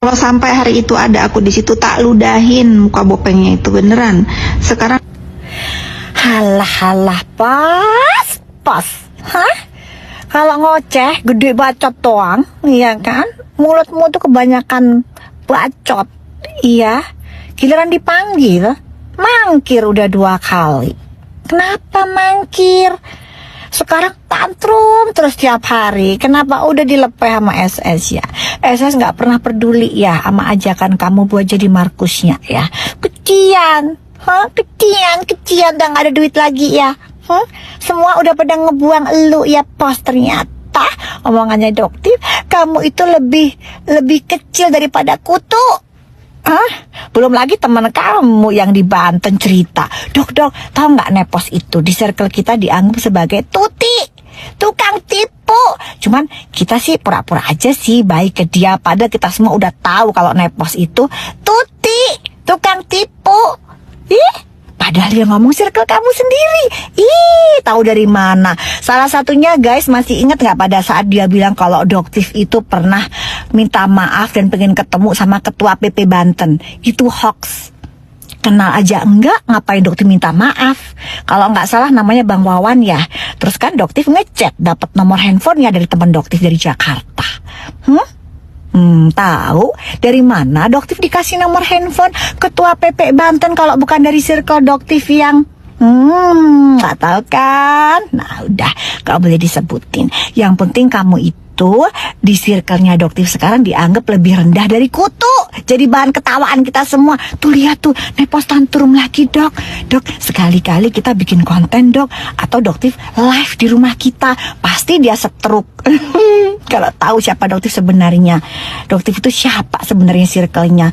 Kalau sampai hari itu ada aku di situ, tak ludahin muka bopengnya itu beneran. Sekarang Halah, pas. Hah? Kalau ngoceh, gede bacot doang, iya kan? Mulutmu tuh kebanyakan bacot, iya. Giliran dipanggil, mangkir udah 2 kali. Kenapa mangkir? Sekarang tantrum terus tiap hari. Kenapa udah dilepeh sama SS ya? SS nggak pernah peduli ya sama ajakan kamu buat jadi Markusnya ya. Kecian, kecian udah nggak ada duit lagi ya. Semua udah pada ngebuang elu ya, pos. Ternyata omongannya Doktif, kamu itu lebih kecil daripada kutu. Belum lagi teman kamu yang di Banten cerita, Dok, tahu nggak Nepos itu di circle kita dianggap sebagai tuti, tukang tipu. Cuman kita sih pura-pura aja sih baik ke dia, padahal kita semua udah tahu kalau Nepos itu tuti, tukang tipu. Padahal dia ngomong circle kamu sendiri. Tahu dari mana? Salah satunya guys, masih ingat nggak pada saat dia bilang kalau Doktif itu pernah minta maaf dan pengen ketemu sama ketua PP Banten. Itu hoax. Kenal aja enggak, ngapain Doktif minta maaf? Kalau nggak salah namanya Bang Wawan ya. Terus kan Doktif ngechat dapat nomor handphonenya dari teman Doktif dari Jakarta. Tahu dari mana Doktif dikasih nomor handphone ketua PP Banten kalau bukan dari circle Doktif yang nggak tahu kan? Nah udah, gak boleh disebutin. Yang penting kamu itu di circle-nya Doktif sekarang dianggap lebih rendah dari kutu. Jadi bahan ketawaan kita semua. Tuh lihat tuh, Nepos tantrum lagi Dok. Dok, sekali-kali kita bikin konten Dok. Atau Doktif live di rumah kita. Pasti dia setruk. Kalau tahu siapa Doktif sebenarnya. Doktif itu siapa sebenarnya circle-nya.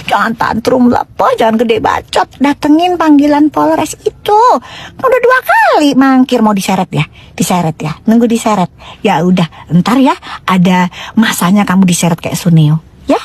Jangan tantrum lah po, jangan gede bacot. Datengin panggilan Polres itu. Udah 2 kali mangkir, mau diseret ya. Nunggu diseret. Ya udah, ntar ya ada masanya kamu diseret kayak Suneo. Ya.